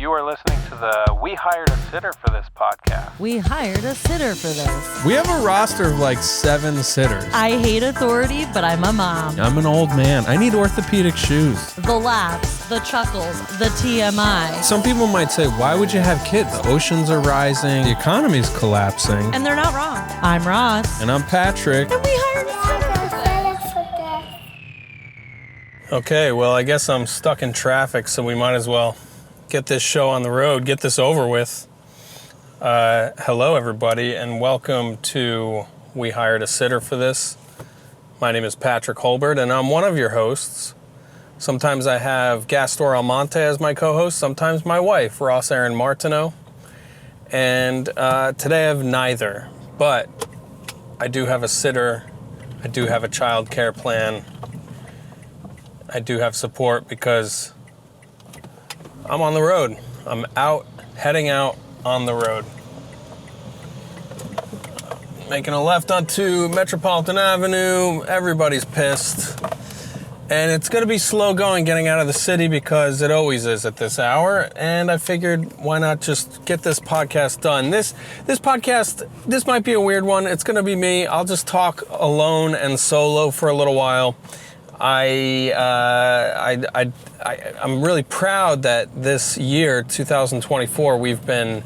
You are listening to the We Hired a Sitter for This podcast. We hired a sitter for this. We have a roster of like 7 sitters. I hate authority, but I'm a mom. I'm an old man. I need orthopedic shoes. The laughs, the chuckles, the TMI. Some people might say, why would you have kids? The oceans are rising. The economy's collapsing. And they're not wrong. I'm Ross. And I'm Patrick. And we hired a sitter. Okay, well, I guess I'm stuck in traffic, so we might as well get this show on the road, get this over with. Hello, everybody, and welcome to We Hired a Sitter for This. My name is Patrick Holbert, and I'm one of your hosts. Sometimes I have Gastor Almonte as my co-host, sometimes my wife, Ross Erin Martineau. And today I have neither, but I do have a sitter, I do have a child care plan, I do have support because I'm on the road. I'm heading out on the road. Making a left onto Metropolitan Avenue. Everybody's pissed. And it's going to be slow going getting out of the city because it always is at this hour. And I figured, why not just get this podcast done? This podcast, this might be a weird one. It's going to be me. I'll just talk alone and solo for a little while. I'm really proud that this year, 2024, we've been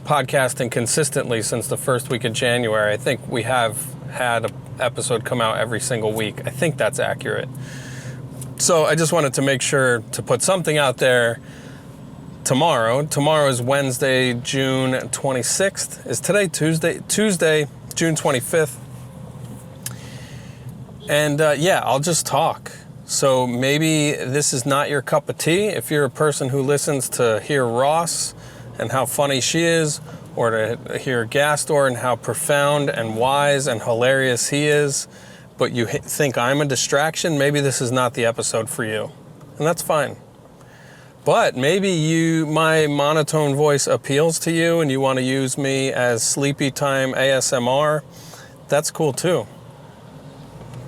podcasting consistently since the first week of January. I think we have had an episode come out every single week. I think that's accurate. So I just wanted to make sure to put something out there tomorrow. Tomorrow is Wednesday, June 26th. Is today Tuesday, June 25th. And I'll just talk. So maybe this is not your cup of tea. If you're a person who listens to hear Ross and how funny she is, or to hear Gastor and how profound and wise and hilarious he is, but you think I'm a distraction, maybe this is not the episode for you. And that's fine. But maybe my monotone voice appeals to you and you want to use me as sleepy time ASMR. That's cool too.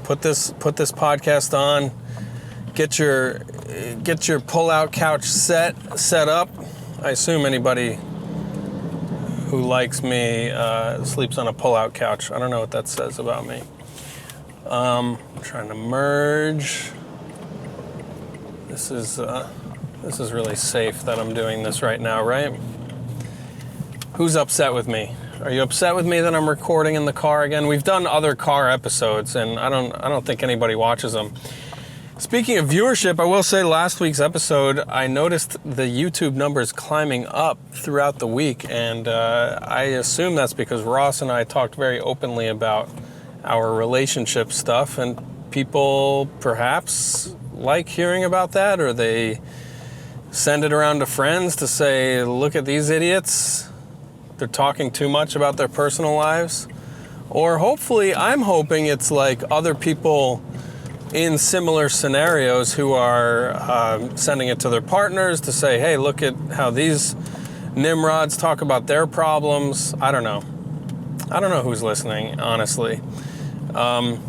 Put this podcast on, get your pull-out couch set up. I assume anybody who likes me sleeps on a pull-out couch. I don't know what that says about me. I'm trying to merge. This is really safe that I'm doing this right now, right? Who's upset with me? Are you upset with me that I'm recording in the car again? We've done other car episodes, and I don't think anybody watches them. Speaking of viewership, I will say last week's episode, I noticed the YouTube numbers climbing up throughout the week, and I assume that's because Ross and I talked very openly about our relationship stuff, and people perhaps like hearing about that, or they send it around to friends to say, look at these idiots. They're talking too much about their personal lives. Or hopefully, I'm hoping it's like other people in similar scenarios who are sending it to their partners to say, hey, look at how these nimrods talk about their problems. I don't know. I don't know who's listening, honestly. I'm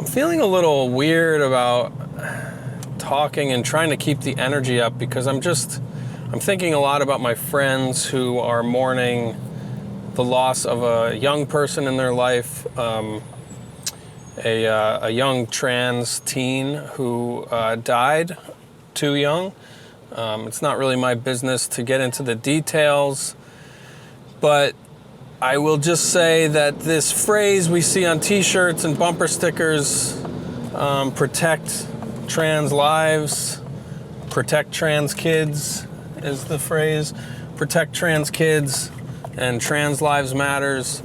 feeling a little weird about talking and trying to keep the energy up because I'm thinking a lot about my friends who are mourning the loss of a young person in their life, a young trans teen who died too young. It's not really my business to get into the details, but I will just say that this phrase we see on t-shirts and bumper stickers, protect trans lives, protect trans kids, is the phrase. Protect trans kids and trans lives matters.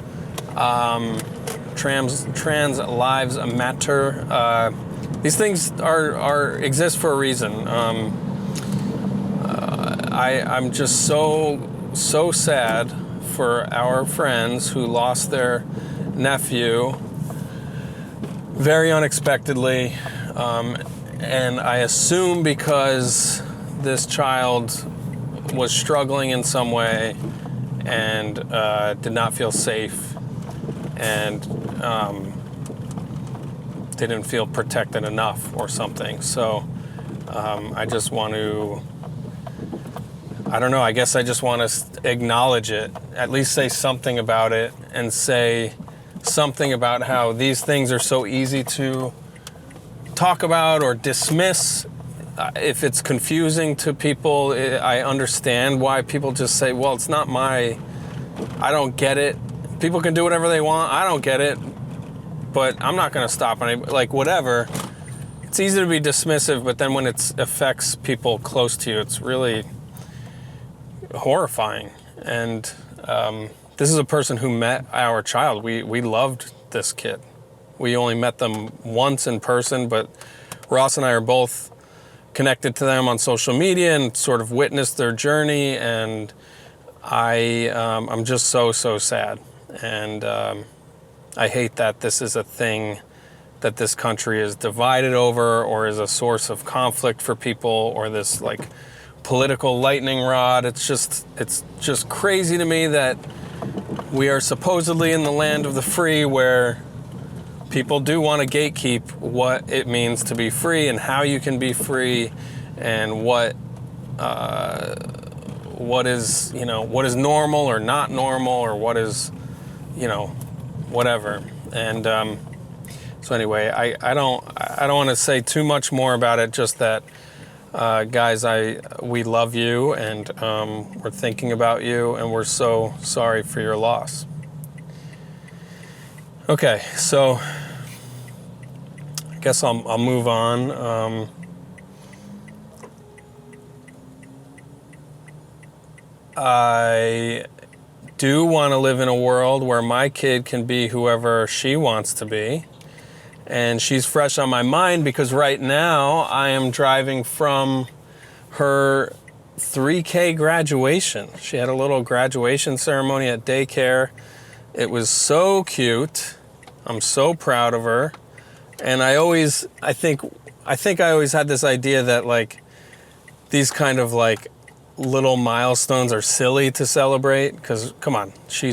Trans lives matter. These things exist for a reason. I'm just so sad for our friends who lost their nephew very unexpectedly, and I assume because this child was struggling in some way and did not feel safe and didn't feel protected enough or something. So I just want to I don't know, I guess I just want to acknowledge it, at least say something about it, and say something about how these things are so easy to talk about or dismiss. If it's confusing to people, I understand why people just say, well, it's not I don't get it. People can do whatever they want. I don't get it, but I'm not going to stop any, like, whatever. It's easy to be dismissive, but then when it affects people close to you, it's really horrifying. And this is a person who met our child. We loved this kid. We only met them once in person, but Ross and I are both connected to them on social media and sort of witnessed their journey. And I'm just so sad. And I hate that this is a thing that this country is divided over, or is a source of conflict for people, or this like political lightning rod. It's just crazy to me that we are supposedly in the land of the free, where people do want to gatekeep what it means to be free and how you can be free, and what is, what is normal or not normal, or what is, whatever. And so anyway, I don't want to say too much more about it. Just that, guys, we love you, and we're thinking about you, and we're so sorry for your loss. Okay, so I guess I'll move on. I do want to live in a world where my kid can be whoever she wants to be. And she's fresh on my mind because right now I am driving from her 3K graduation. She had a little graduation ceremony at daycare. It was so cute. I'm so proud of her. And I think I always had this idea that like these kind of like little milestones are silly to celebrate, because come on, she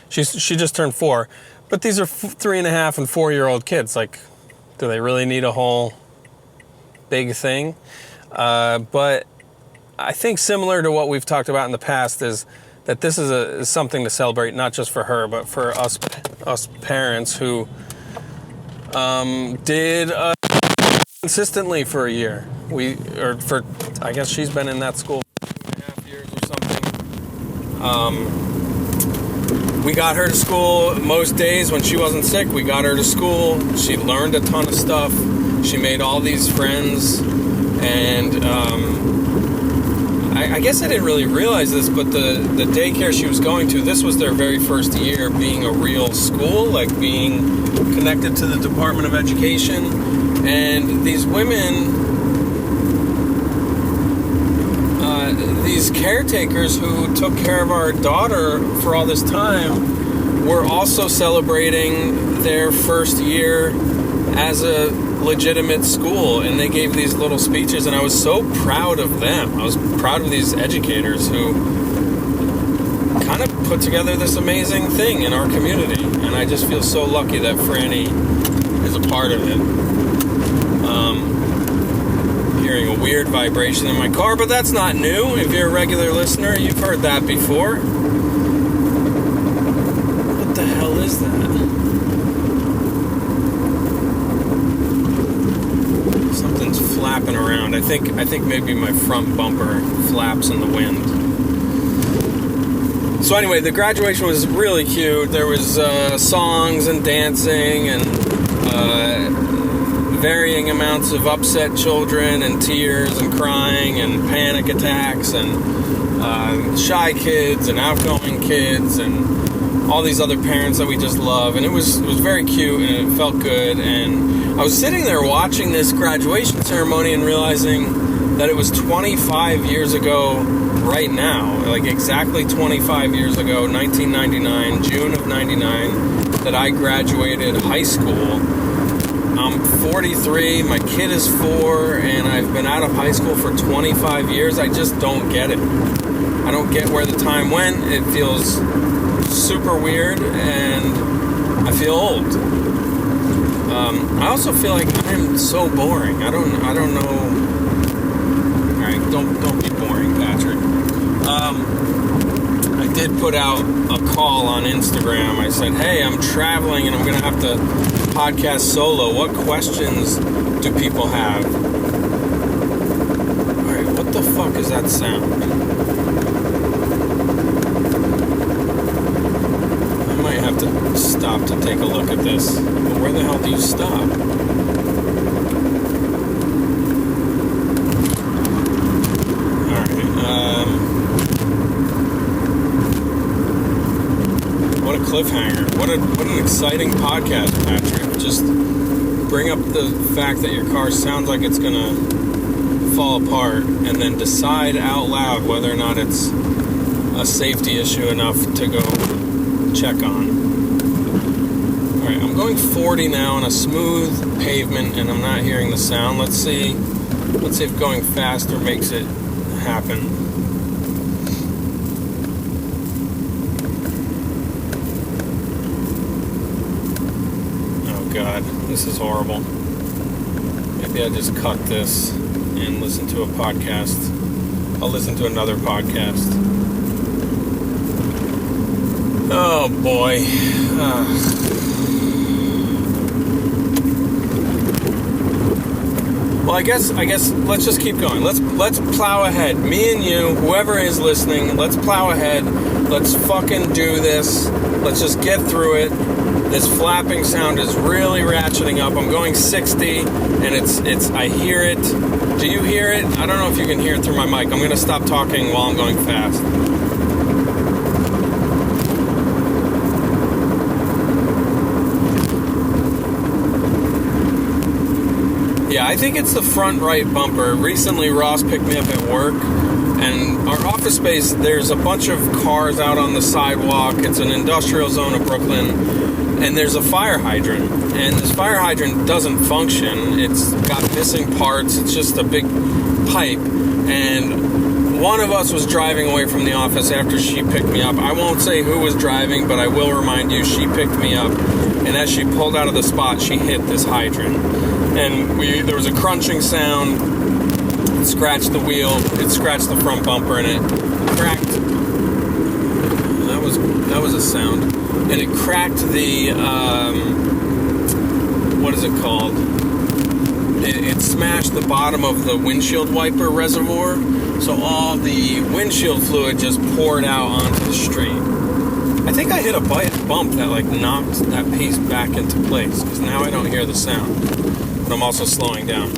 just turned 4. But these are 3.5 and 4-year-old kids. Like, do they really need a whole big thing? But I think similar to what we've talked about in the past is that this is something to celebrate, not just for her, but for us parents who did consistently for a year. I guess she's been in that school for 2.5 years or something. We got her to school most days when she wasn't sick. We got her to school. She learned a ton of stuff. She made all these friends. And I guess I didn't really realize this, but the daycare she was going to, this was their very first year being a real school, like being connected to the Department of Education. And these women, these caretakers who took care of our daughter for all this time were also celebrating their first year as a legitimate school, and they gave these little speeches, and I was so proud of them. I was proud of these educators who kind of put together this amazing thing in our community, and I just feel so lucky that Franny is a part of it. Hearing a weird vibration in my car, but that's not new. If you're a regular listener, you've heard that before. What the hell is that? Something's flapping around. I think maybe my front bumper flaps in the wind. So anyway, the graduation was really cute. There was songs and dancing and varying amounts of upset children and tears and crying and panic attacks and shy kids and outgoing kids and all these other parents that we just love. And it was very cute, and it felt good. And I was sitting there watching this graduation ceremony and realizing that it was 25 years ago right now, like exactly 25 years ago, 1999, June of 99, that I graduated high school. I'm 43, my kid is 4, and I've been out of high school for 25 years. I just don't get it. I don't get where the time went. It feels super weird, and I feel old. I also feel like I'm so boring. I don't know. All right, don't be boring, Patrick. I did put out a call on Instagram. I said, hey, I'm traveling and I'm going to have to podcast solo. What questions do people have? All right, what the fuck is that sound? I might have to stop to take a look at this. But where the hell do you stop? What a cliffhanger. What an exciting podcast, Patrick. Just bring up the fact that your car sounds like it's going to fall apart and then decide out loud whether or not it's a safety issue enough to go check on. Alright, I'm going 40 now on a smooth pavement and I'm not hearing the sound. Let's see if going faster makes it happen. God, this is horrible. Maybe I just cut this and listen to a podcast. I'll listen to another podcast. Oh boy. Well, I guess let's just keep going. Let's plow ahead. Me and you, whoever is listening, let's plow ahead. Let's fucking do this. Let's just get through it. This flapping sound is really ratcheting up. I'm going 60 and it's I hear it. Do you hear it? I don't know if you can hear it through my mic. I'm going to stop talking while I'm going fast. Yeah, I think it's the front right bumper. Recently, Ross picked me up at work, and our office space, there's a bunch of cars out on the sidewalk. It's an industrial zone of Brooklyn. And there's a fire hydrant, and this fire hydrant doesn't function. It's got missing parts. It's just a big pipe, and one of us was driving away from the office after she picked me up. I won't say who was driving, but I will remind you she picked me up, and as she pulled out of the spot, she hit this hydrant, and there was a crunching sound. It scratched the wheel, it scratched the front bumper, and it cracked. That was a sound. And it cracked the, what is it called? It smashed the bottom of the windshield wiper reservoir, so all the windshield fluid just poured out onto the street. I think I hit a bump that knocked that piece back into place, because now I don't hear the sound, but I'm also slowing down.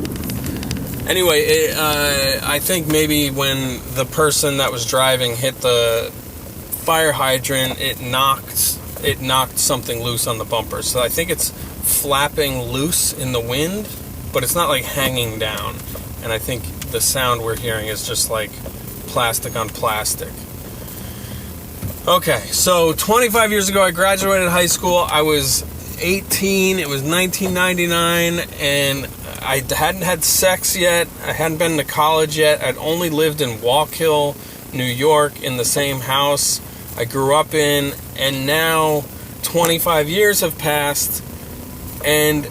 Anyway, I think maybe when the person that was driving hit the fire hydrant, it knocked something loose on the bumper. So I think it's flapping loose in the wind, but it's not hanging down. And I think the sound we're hearing is just plastic on plastic. Okay, so 25 years ago I graduated high school. I was 18. It was 1999, and I hadn't had sex yet. I hadn't been to college yet. I'd only lived in Wallkill, New York, in the same house I grew up in, and now 25 years have passed, and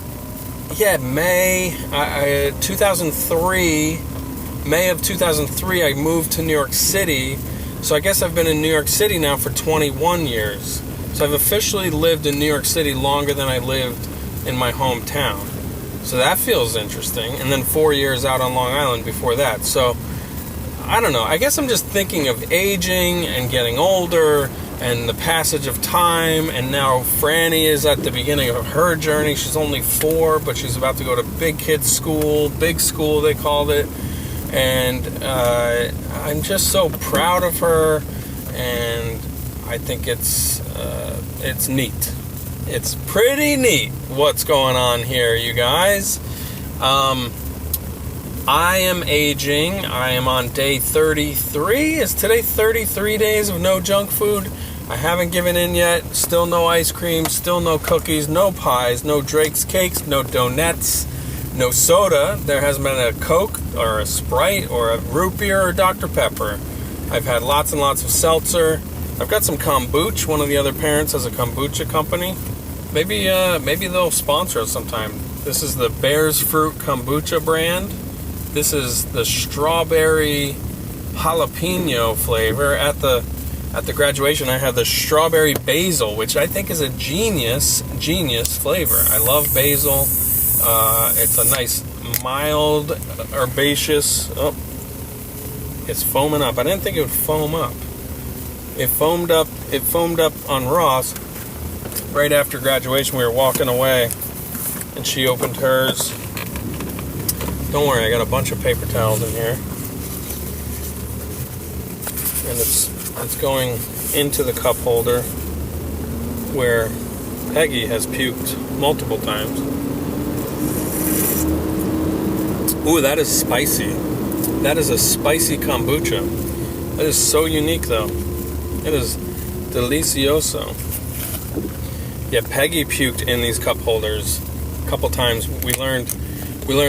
yeah, May of 2003, I moved to New York City, so I guess I've been in New York City now for 21 years, so I've officially lived in New York City longer than I lived in my hometown, so that feels interesting, and then 4 years out on Long Island before that, so I don't know. I guess I'm just thinking of aging and getting older and the passage of time. And now Franny is at the beginning of her journey. She's only 4, but she's about to go to big kids school, big school they called it. And I'm just so proud of her. And I think it's neat. It's pretty neat what's going on here, you guys. I am aging. I am on day 33. Is today 33 days of no junk food? I haven't given in yet. Still no ice cream, still no cookies, no pies, no Drake's cakes, no donuts, no soda. There hasn't been a Coke or a Sprite or a root beer or Dr. Pepper. I've had lots and lots of seltzer. I've got some kombucha. One of the other parents has a kombucha company. Maybe they'll sponsor us sometime. This is the Bear's Fruit Kombucha brand. This is the strawberry jalapeno flavor. At the graduation, I had the strawberry basil, which I think is a genius flavor. I love basil. It's a nice, mild, herbaceous. Oh, it's foaming up. I didn't think it would foam up. It foamed up on Ross right after graduation. We were walking away, and she opened hers. Don't worry, I got a bunch of paper towels in here, and it's going into the cup holder where Peggy has puked multiple times. Ooh, that is spicy. That is a spicy kombucha. That is so unique, though. It is delicioso. Yeah, Peggy puked in these cup holders a couple times. We learned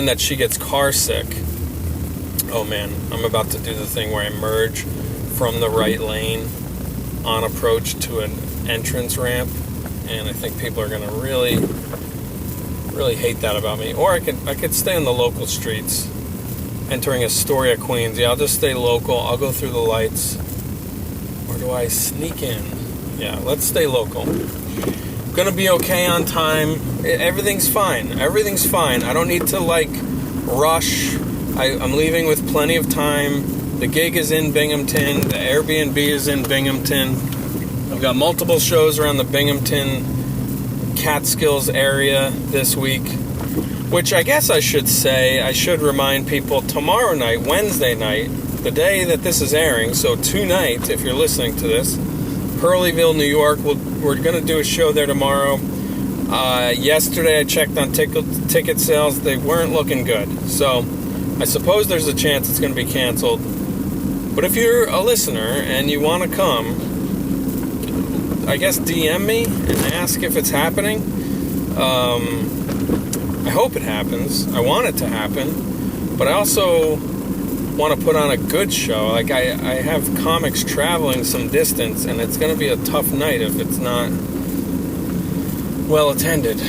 that she gets car sick. Oh man, I'm about to do the thing where I merge from the right lane on approach to an entrance ramp, and I think people are gonna really hate that about me. Or I could stay on the local streets, entering Astoria, Queens. Yeah, I'll just stay local. I'll go through the lights. Or do I sneak in? Yeah, let's stay local. Gonna be okay on time. Everything's fine. I don't need to rush. I'm leaving with plenty of time. The gig is in Binghamton. The Airbnb is in Binghamton. I've got multiple shows around the Binghamton Catskills area this week, which I guess I should say, I should remind people, tomorrow night, Wednesday night, the day that this is airing, so tonight, if you're listening to this, Hurleyville, New York, we're going to do a show there tomorrow. Yesterday I checked on ticket sales. They weren't looking good, so I suppose there's a chance it's going to be canceled. But if you're a listener and you want to come, I guess DM me and ask if it's happening. I hope it happens. I want it to happen. But I also want to put on a good show. I have comics traveling some distance, and it's going to be a tough night if it's not well attended.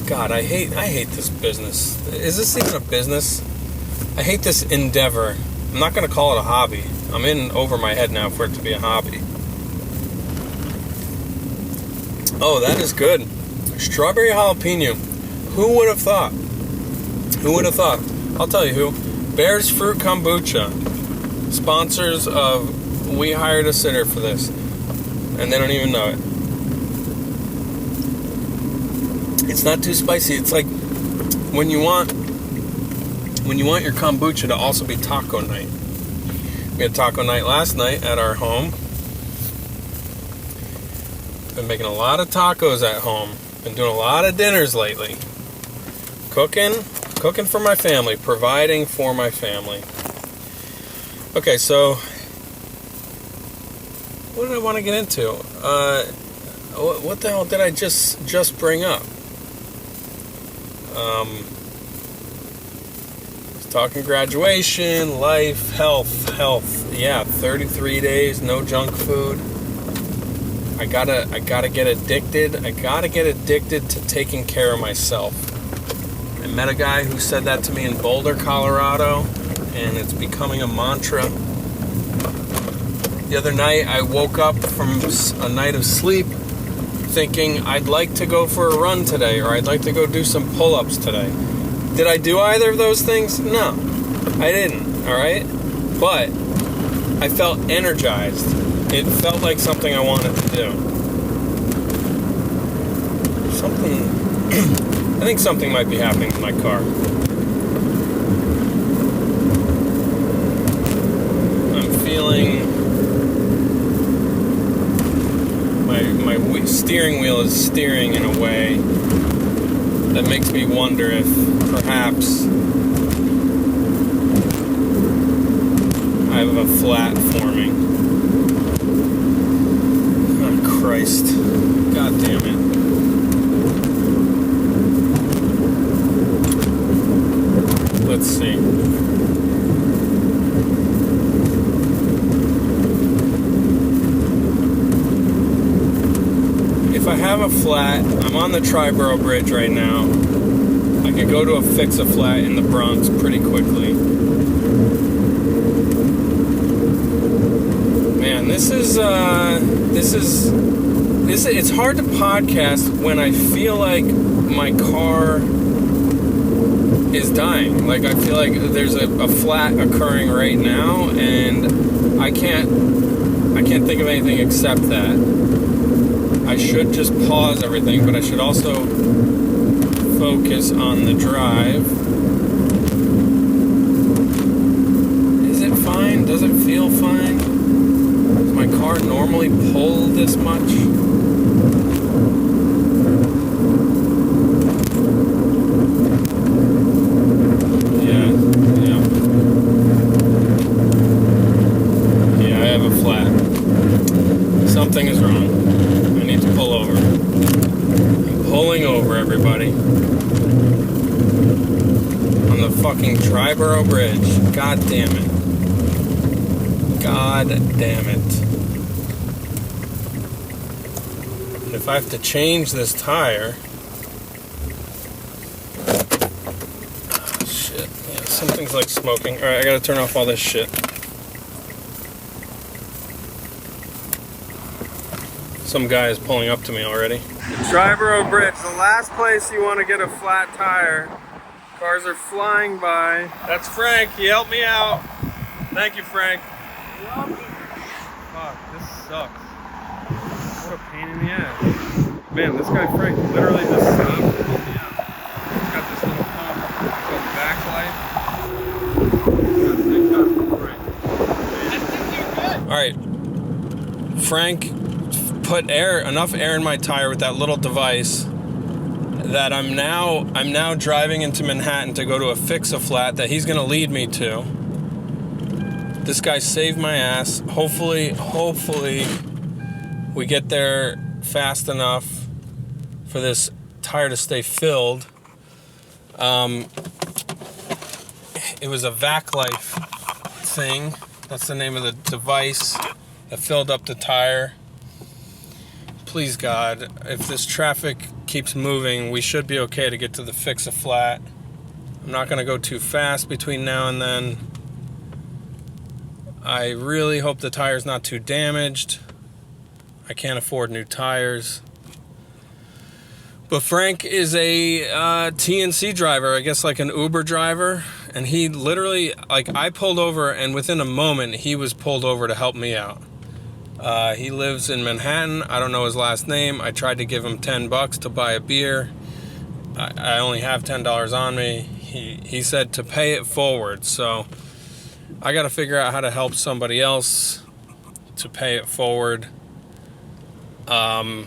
God, I hate this business. Is this even a business? I hate this endeavor. I'm not going to call it a hobby. I'm in over my head now for it to be a hobby. Oh, that is good. Strawberry jalapeno. Who would have thought? I'll tell you who. Bear's Fruit Kombucha. Sponsors of We Hired a Sitter for this. And they don't even know it. It's not too spicy. It's like when you want your kombucha to also be taco night. We had taco night last night at our home. Been making a lot of tacos at home. Been doing a lot of dinners lately. Cooking for my family, providing for my family. Okay, so what did I want to get into? What the hell did I just bring up? Talking graduation, life, health. Yeah, 33 days, no junk food. I gotta get addicted. I gotta get addicted to taking care of myself. I met a guy who said that to me in Boulder, Colorado, and it's becoming a mantra. The other night, I woke up from a night of sleep thinking I'd like to go for a run today, or I'd like to go do some pull-ups today. Did I do either of those things? No, I didn't, all right? But I felt energized. It felt like something I wanted to do. I think something might be happening with my car. I'm feeling my steering wheel is steering in a way that makes me wonder if perhaps I have a flat forming. Oh, Christ. God damn it. Let's see. If I have a flat, I'm on the Triborough Bridge right now. I can go to a Fix-A-Flat in the Bronx pretty quickly. It's hard to podcast when I feel like my car is dying. Like, I feel like there's a flat occurring right now, and I can't think of anything except that. I should just pause everything, but I should also focus on the drive. Is it fine? Does it feel fine? Does my car normally pull this much? Something is wrong. I need to pull over. I'm pulling over, everybody. On the fucking Triborough Bridge. God damn it. God damn it. And if I have to change this tire... Oh, shit. Yeah, something's like smoking. Alright, I gotta turn off all this shit. Some guy is pulling up to me already. The Triborough Bridge, the last place you want to get a flat tire. Cars are flying by. That's Frank, he helped me out. Thank you, Frank. Fuck, this sucks. What a pain in the ass. Man, this guy Frank literally just stopped and helped me out. He's got this little pump called backlight. Alright. Frank put enough air in my tire with that little device that I'm now driving into Manhattan to go to a Fix-A-Flat that he's gonna lead me to. This guy saved my ass. Hopefully we get there fast enough for this tire to stay filled. It was a VacLife thing. That's the name of the device that filled up the tire. Please God, if this traffic keeps moving, we should be okay to get to the Fix-A-Flat. I'm not going to go too fast between now and then. I really hope the tire's not too damaged. I can't afford new tires. But Frank is a TNC driver, I guess like an Uber driver. And he literally, like, I pulled over and within a moment he was pulled over to help me out. He lives in Manhattan. I don't know his last name. I tried to give him $10 to buy a beer. I only have $10 on me. He said to pay it forward. So I got to figure out how to help somebody else to pay it forward. I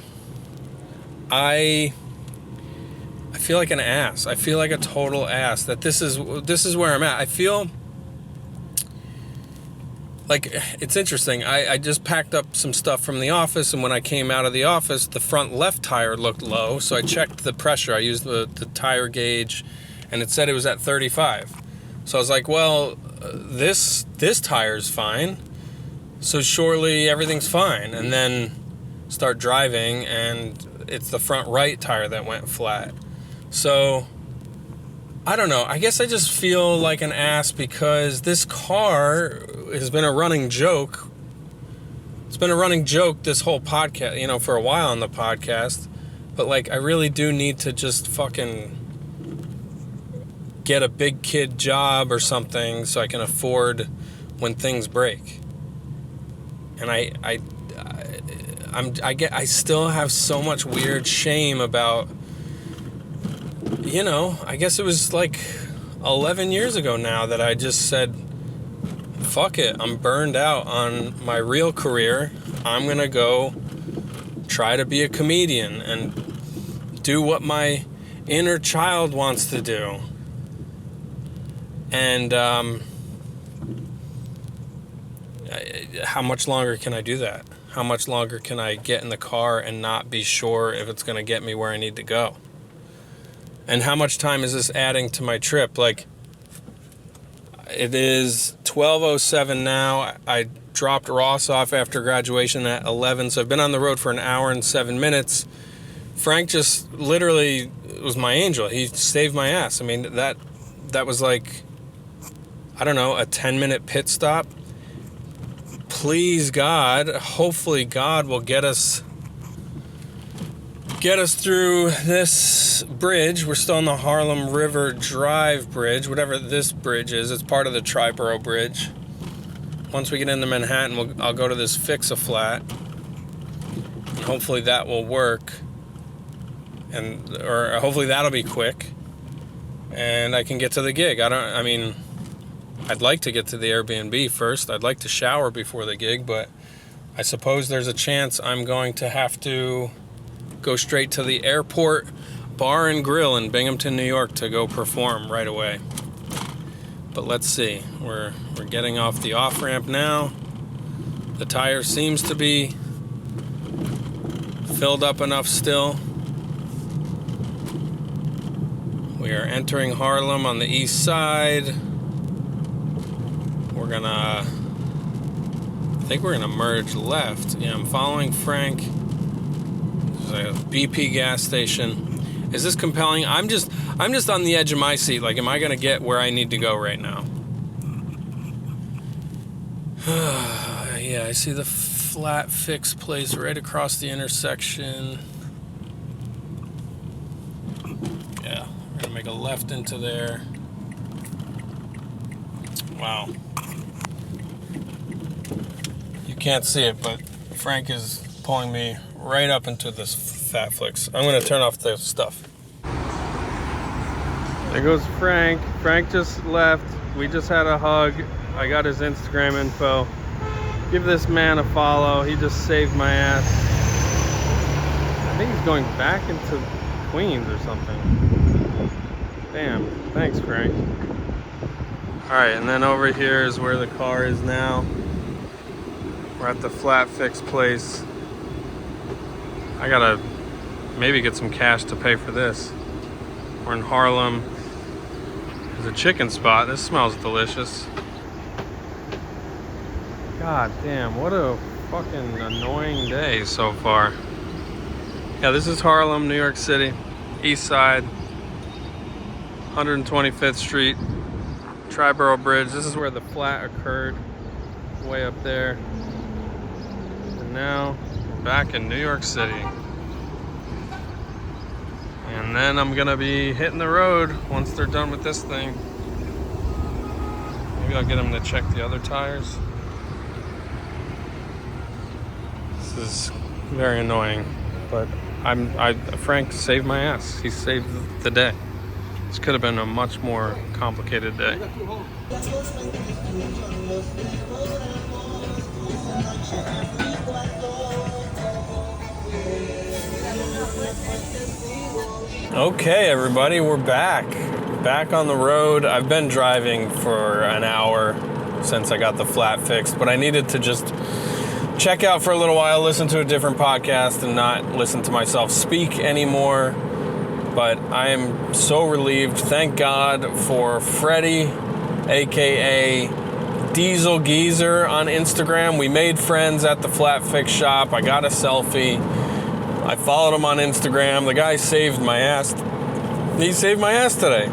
feel like an ass. I feel like a total ass that this is where I'm at. I feel like it's interesting. I just packed up some stuff from the office, and when I came out of the office, the front left tire looked low, so I checked the pressure. I used the tire gauge, and it said it was at 35. So I was like, well, this tire's fine, so surely everything's fine. And then start driving, and it's the front right tire that went flat. So I don't know. I guess I just feel like an ass because this car has been a running joke. It's been a running joke this whole podcast, for a while on the podcast. But, like, I really do need to just fucking get a big kid job or something so I can afford when things break. And I still have so much weird shame about, I guess it was like 11 years ago now that I just said, fuck it, I'm burned out on my real career. I'm going to go try to be a comedian and do what my inner child wants to do. And how much longer can I do that? How much longer can I get in the car and not be sure if it's going to get me where I need to go? And how much time is this adding to my trip? Like, it is 12:07 now. I dropped Ross off after graduation at 11, so I've been on the road for an hour and 7 minutes. Frank just literally was my angel. He saved my ass. I mean, that was like, I don't know, a 10-minute pit stop. please God, hopefully God will get us through this bridge. We're still on the Harlem River Drive Bridge, whatever this bridge is. It's part of the Triborough Bridge. Once we get into Manhattan, I'll go to this Fix-A-Flat. And hopefully that will work. Or hopefully that'll be quick. And I can get to the gig. I'd like to get to the Airbnb first. I'd like to shower before the gig, but I suppose there's a chance I'm going to have to go straight to the Airport Bar and Grill in Binghamton, New York to go perform right away. But let's see. We're getting off the off-ramp now. The tire seems to be filled up enough still. We are entering Harlem on the east side. I think we're gonna merge left. Yeah, I'm following Frank. There's a BP gas station. Is this compelling? I'm just on the edge of my seat. Like, am I gonna get where I need to go right now? Yeah, I see the Flat Fix place right across the intersection. Yeah, we're gonna make a left into there. Wow. You can't see it, but Frank is pulling me right up into this Fat Fix. I'm gonna turn off the stuff. There goes Frank. Frank just left. We just had a hug. I got his Instagram info. Give this man a follow. He just saved my ass. I think he's going back into Queens or something. Damn. Thanks, Frank. Alright, and then over here is where the car is now. We're at the Flat Fix place. I gotta maybe get some cash to pay for this. We're in Harlem. There's a chicken spot. This smells delicious. God damn, what a fucking annoying day so far. Yeah, this is Harlem, New York City. East side. 125th Street. Triborough Bridge. This is where the flat occurred. Way up there. And now we're back in New York City. And then I'm gonna be hitting the road once they're done with this thing. Maybe I'll get them to check the other tires. This is very annoying, but Frank saved my ass. He saved the day. This could have been a much more complicated day. Okay, everybody, we're back. Back on the road. I've been driving for an hour since I got the flat fixed, but I needed to just check out for a little while, listen to a different podcast, and not listen to myself speak anymore. But I am so relieved. Thank God for Freddie, aka Diesel Geezer on Instagram. We made friends at the Flat Fix shop. I got a selfie. I followed him on Instagram. The guy saved my ass. He saved my ass today.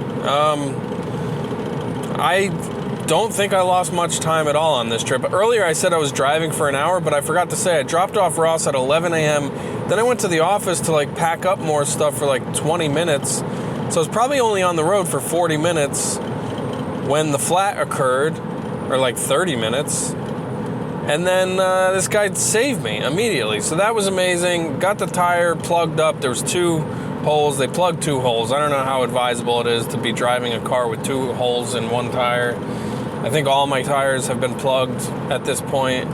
I don't think I lost much time at all on this trip. Earlier I said I was driving for an hour, but I forgot to say I dropped off Ross at 11 a.m. Then I went to the office to pack up more stuff for 20 minutes. So I was probably only on the road for 40 minutes when the flat occurred, or 30 minutes. And then this guy saved me immediately. So that was amazing. Got the tire plugged up. There was 2 holes. They plugged 2 holes. I don't know how advisable it is to be driving a car with 2 holes in one tire. I think all my tires have been plugged at this point.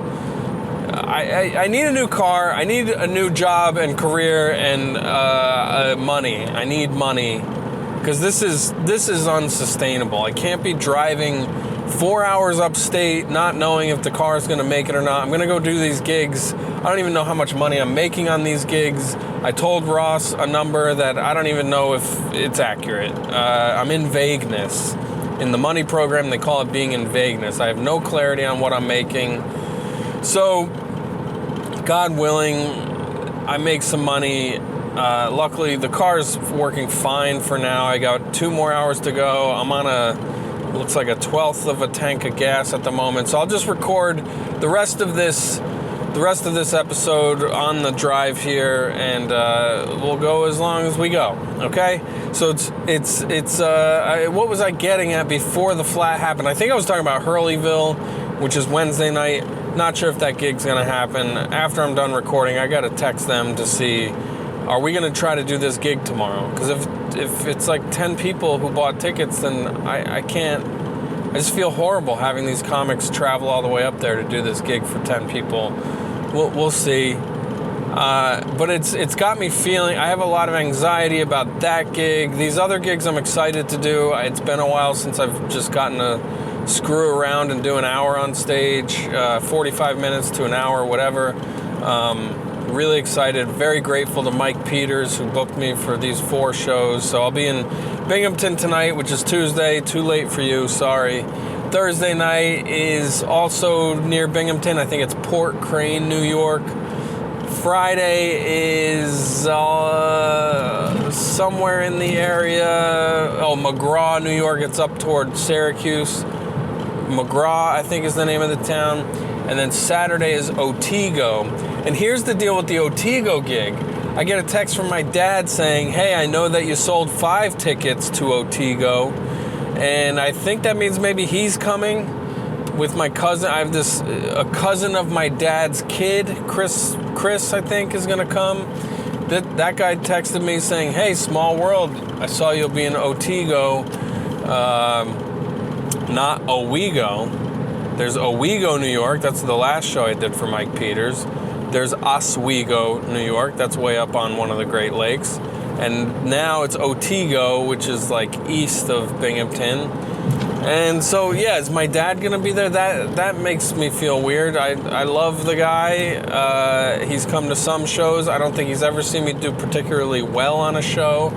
I need a new car. I need a new job and career and money. I need money because this is unsustainable. I can't be driving 4 hours upstate, not knowing if the car is going to make it or not. I'm going to go do these gigs. I don't even know how much money I'm making on these gigs. I told Ross a number that I don't even know if it's accurate. I'm in vagueness. In the money program, they call it being in vagueness. I have no clarity on what I'm making. So, God willing, I make some money. Luckily, the car's working fine for now. I got 2 more hours to go. I'm on looks like a 1/12 of a tank of gas at the moment. So I'll just record the rest of this episode on the drive here, and we'll go as long as we go. Okay? So what was I getting at before the flat happened? I think I was talking about Hurleyville, which is Wednesday night. Not sure if that gig's gonna happen. After I'm done recording, I gotta text them to see, are we gonna try to do this gig tomorrow? Because if it's like 10 people who bought tickets, then I can't. I just feel horrible having these comics travel all the way up there to do this gig for 10 people. We'll see. But it's got me feeling, I have a lot of anxiety about that gig. These other gigs I'm excited to do. It's been a while since I've just gotten to screw around and do an hour on stage, 45 minutes to an hour, whatever. Really excited, very grateful to Mike Peters who booked me for these 4 shows. So I'll be in Binghamton tonight, which is Tuesday, too late for you, sorry. Thursday night is also near Binghamton, I think it's Port Crane, New York. Friday is somewhere in the area, McGraw, New York, it's up toward Syracuse. McGraw, I think is the name of the town. And then Saturday is Otsego. And here's the deal with the Otsego gig. I get a text from my dad saying, hey, I know that you sold 5 tickets to Otsego. And I think that means maybe he's coming with my cousin. I have a cousin of my dad's kid, Chris I think is gonna come. That guy texted me saying, hey, small world, I saw you'll be in Otsego. Not Owego. There's Owego, New York. That's the last show I did for Mike Peters. There's Oswego, New York. That's way up on one of the Great Lakes. And now it's Otsego, which is like east of Binghamton. And so, yeah, is my dad going to be there? That makes me feel weird. I love the guy. He's come to some shows. I don't think he's ever seen me do particularly well on a show.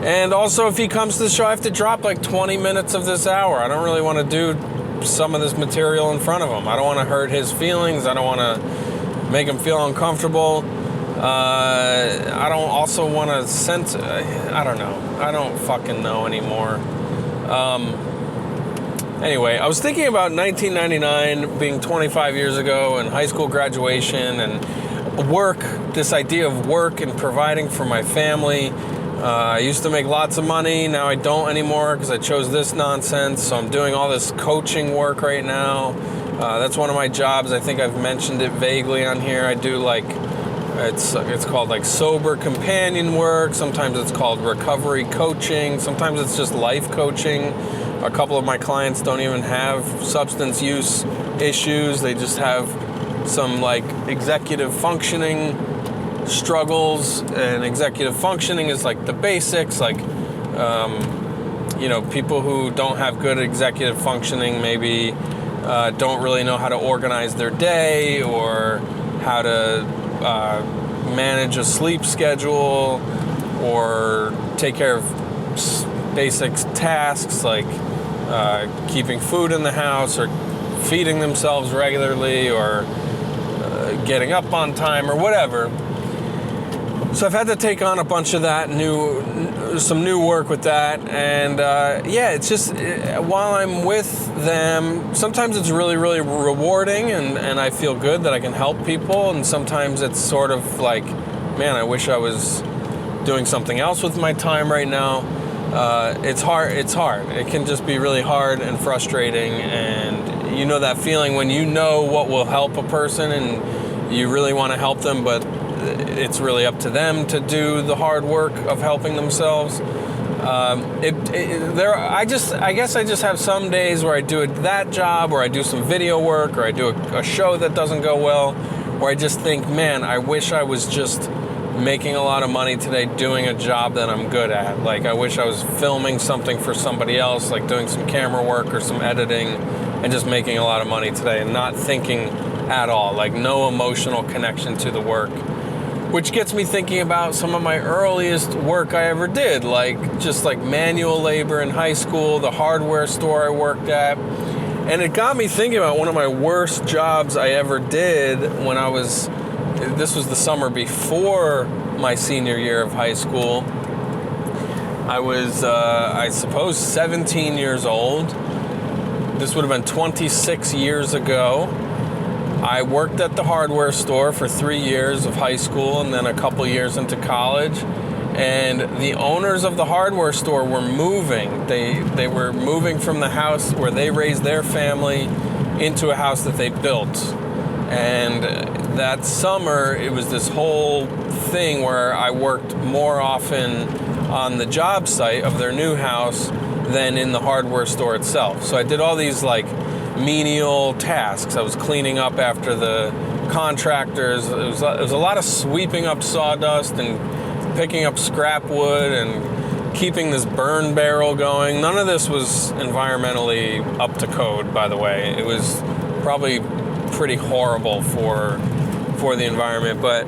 And also, if he comes to the show, I have to drop like 20 minutes of this hour. I don't really want to do some of this material in front of him. I don't want to hurt his feelings. I don't want to make him feel uncomfortable. I don't also want to I don't know. I don't fucking know anymore. Anyway, I was thinking about 1999 being 25 years ago and high school graduation and work, this idea of work and providing for my family. I used to make lots of money. Now I don't anymore because I chose this nonsense. So I'm doing all this coaching work right now. That's one of my jobs. I think I've mentioned it vaguely on here. I do it's called like sober companion work. Sometimes it's called recovery coaching. Sometimes it's just life coaching. A couple of my clients don't even have substance use issues. They just have some like executive functioning struggles, and executive functioning is like the basics, like people who don't have good executive functioning maybe don't really know how to organize their day or how to manage a sleep schedule or take care of basic tasks like keeping food in the house or feeding themselves regularly or getting up on time or whatever. So I've had to take on a bunch of that some new work with that, and it's just while I'm with them, sometimes it's really, really rewarding, and I feel good that I can help people, and sometimes it's sort of like, man, I wish I was doing something else with my time right now. It's hard. It can just be really hard and frustrating, and you know that feeling when you know what will help a person, and you really want to help them, but it's really up to them to do the hard work of helping themselves. I guess I just have some days where I do that job, or I do some video work, or I do a show that doesn't go well, where I just think, man, I wish I was just making a lot of money today doing a job that I'm good at. Like, I wish I was filming something for somebody else, like doing some camera work or some editing, and just making a lot of money today and not thinking at all, like no emotional connection to the work. Which gets me thinking about some of my earliest work I ever did, like just like manual labor in high school, the hardware store I worked at. And it got me thinking about one of my worst jobs I ever did when this was the summer before my senior year of high school. I was, I suppose, 17 years old. this would have been 26 years ago. I worked at the hardware store for 3 years of high school and then a couple years into college. And the owners of the hardware store were moving. They were moving from the house where they raised their family into a house that they built. And that summer, it was this whole thing where I worked more often on the job site of their new house than in the hardware store itself. So I did all these like menial tasks. I was cleaning up after the contractors. It was a lot of sweeping up sawdust and picking up scrap wood and keeping this burn barrel going. None of this was environmentally up to code, by the way. It was probably pretty horrible for the environment, but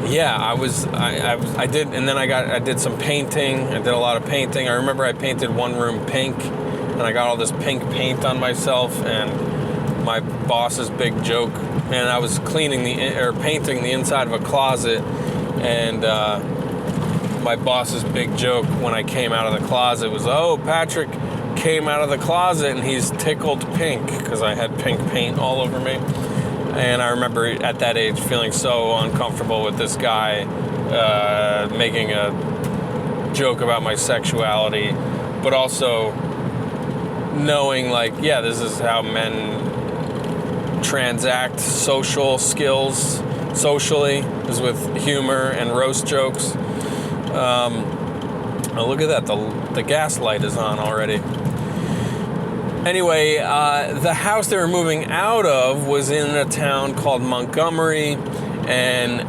yeah, I did, and then I did some painting. I did a lot of painting. I remember I painted one room pink, and I got all this pink paint on myself. And my boss's big joke, and I was painting the inside of a closet, and my boss's big joke when I came out of the closet was, "Oh, Patrick came out of the closet and he's tickled pink," because I had pink paint all over me. And I remember at that age feeling so uncomfortable with this guy making a joke about my sexuality, but also knowing like, yeah, this is how men transact social skills socially, is with humor and roast jokes. Oh, look at that, the gas light is on already. Anyway, the house they were moving out of was in a town called Montgomery, and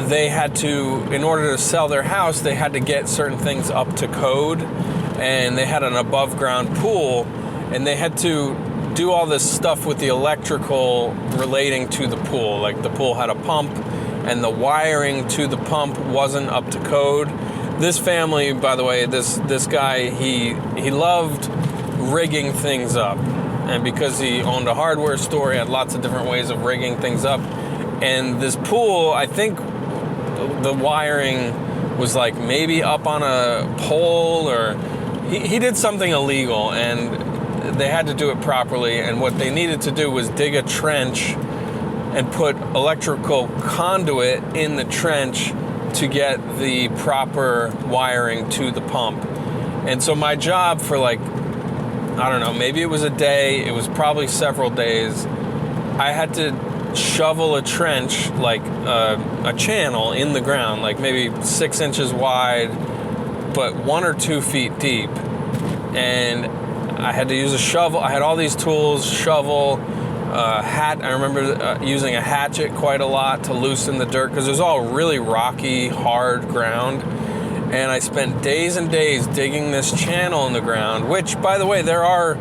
they had to, in order to sell their house, they had to get certain things up to code, and they had an above ground pool, and they had to do all this stuff with the electrical relating to the pool. Like the pool had a pump, and the wiring to the pump wasn't up to code. This family, by the way, this guy, he loved rigging things up, and because he owned a hardware store, he had lots of different ways of rigging things up. And this pool, I think the wiring was like maybe up on a pole, or he did something illegal, and they had to do it properly. And what they needed to do was dig a trench and put electrical conduit in the trench to get the proper wiring to the pump. And so my job for like, I don't know, maybe it was a day, it was probably several days, I had to shovel a trench, like a channel in the ground, like maybe 6 inches wide, but 1 or 2 feet deep. And I had to use a shovel. I had all these tools, shovel, I remember using a hatchet quite a lot to loosen the dirt, because it was all really rocky, hard ground. And I spent days and days digging this channel in the ground, which, by the way, there are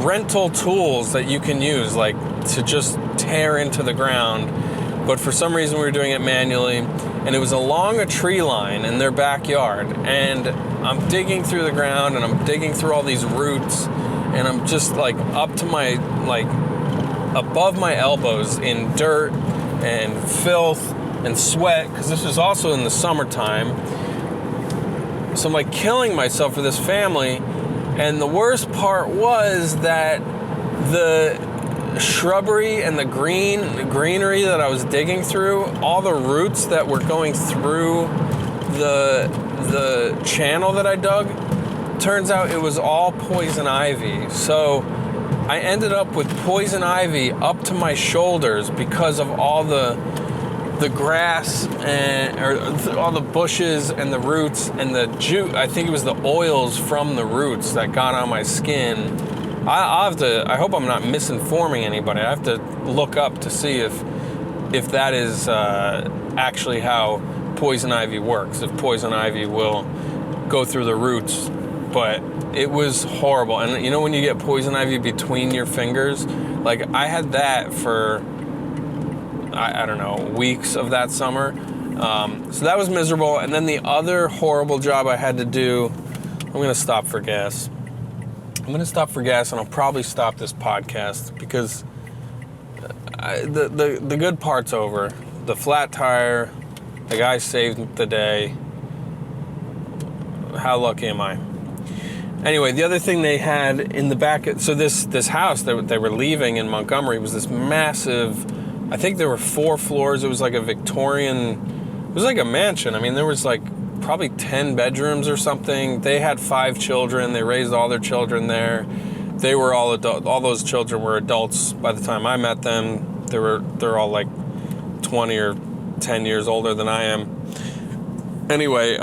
rental tools that you can use, like to just tear into the ground. But for some reason we were doing it manually, and it was along a tree line in their backyard. And I'm digging through the ground, and I'm digging through all these roots, and I'm just like up to my, like above my elbows in dirt and filth and sweat, because this was also in the summertime. So I'm like killing myself for this family. And the worst part was that the shrubbery and the greenery that I was digging through, all the roots that were going through the channel that I dug, turns out it was all poison ivy. So I ended up with poison ivy up to my shoulders because of all the grass and all the bushes and the roots and the I think it was the oils from the roots that got on my skin. I hope I'm not misinforming anybody. I have to look up to see if that is actually how poison ivy works, if poison ivy will go through the roots. But it was horrible. And you know when you get poison ivy between your fingers? Like I had that for, I don't know, weeks of that summer. So that was miserable. And then the other horrible job I had to do, I'm going to stop for gas. And I'll probably stop this podcast because the good part's over. The flat tire, the guy saved the day. How lucky am I? Anyway, the other thing they had in the back, so this house that they were leaving in Montgomery was this massive, I think there were 4 floors. It was like a Victorian, it was like a mansion. I mean, there was like probably 10 bedrooms or something. They had 5 children. They raised all their children there. They were all adult. All those children were adults by the time I met them. They're all like 20 or 10 years older than I am. Anyway,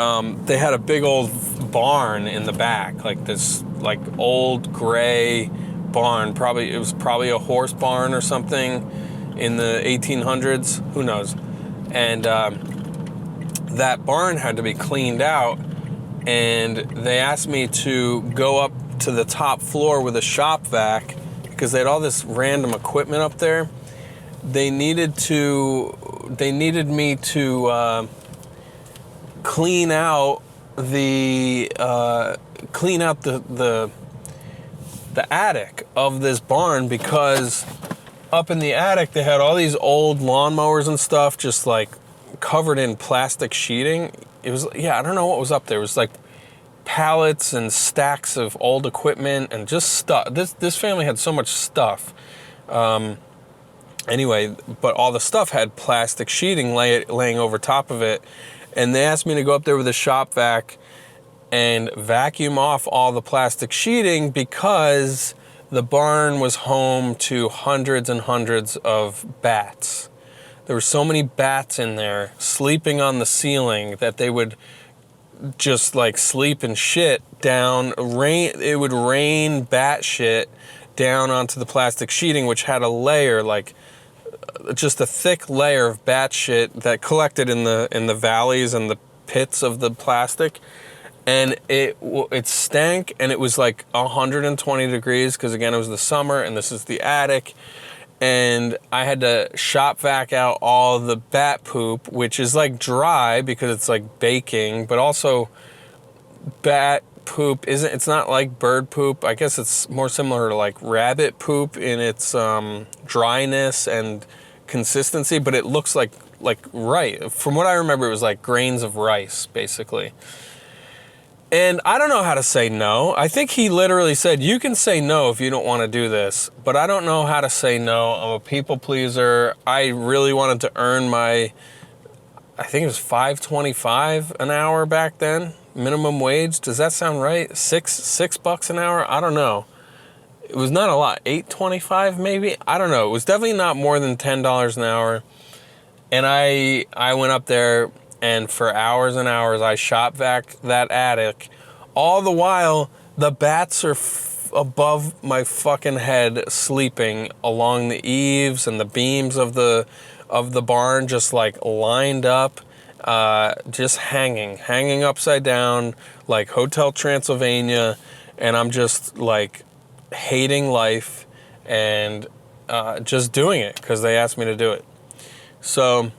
they had a big old barn in the back, like this like old gray barn. It was probably a horse barn or something in the 1800s. Who knows? And that barn had to be cleaned out, and they asked me to go up to the top floor with a shop vac because they had all this random equipment up there. They needed me to clean out the attic of this barn, because up in the attic they had all these old lawnmowers and stuff just like covered in plastic sheeting. It was, I don't know what was up there. It was like pallets and stacks of old equipment and just stuff. This family had so much stuff. Anyway, but all the stuff had plastic sheeting laying over top of it. And they asked me to go up there with a shop vac and vacuum off all the plastic sheeting, because the barn was home to hundreds and hundreds of bats. There were so many bats in there sleeping on the ceiling that they would just like sleep and shit down. It would rain bat shit down onto the plastic sheeting, which had a layer, like just a thick layer of bat shit that collected in the valleys and the pits of the plastic. And it stank, and it was like 120 degrees because, again, it was the summer, and this is the attic. And I had to shop vac out all the bat poop, which is like dry because it's like baking, but also bat poop it's not like bird poop. I guess it's more similar to like rabbit poop in its dryness and consistency, but it looks like rice. From what I remember, it was like grains of rice, basically. And I don't know how to say no. I think he literally said, you can say no if you don't want to do this, but I don't know how to say no. I'm a people pleaser. I really wanted to earn I think it was $5.25 an hour back then, minimum wage. Does that sound right? $6 an hour? I don't know. It was not a lot. $8.25 maybe? I don't know. It was definitely not more than $10 an hour. And I went up there, and for hours and hours, I shop vac that attic. All the while, the bats are above my fucking head, sleeping along the eaves and the beams of the barn, just like lined up, just hanging upside down, like Hotel Transylvania. And I'm just like hating life and just doing it because they asked me to do it. So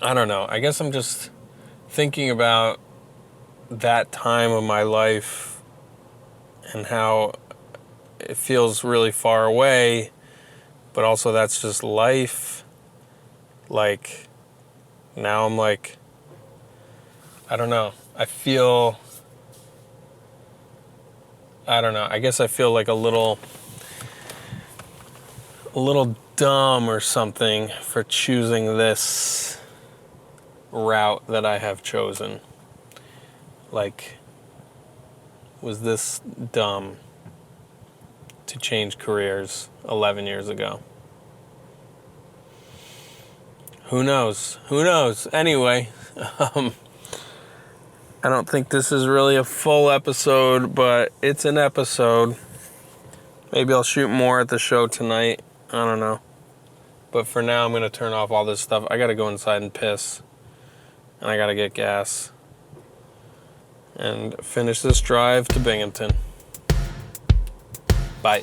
I don't know. I guess I'm just thinking about that time of my life and how it feels really far away, but also that's just life. Like, now I'm like, I don't know. I don't know. I guess I feel like a little dumb or something for choosing this route that I have chosen. Like, was this dumb to change careers 11 years ago? Who knows? Anyway, I don't think this is really a full episode, but it's an episode. Maybe I'll shoot more at the show tonight. I don't know. But for now, I'm going to turn off all this stuff. I got to go inside and piss. And I got to get gas. And finish this drive to Binghamton. Bye.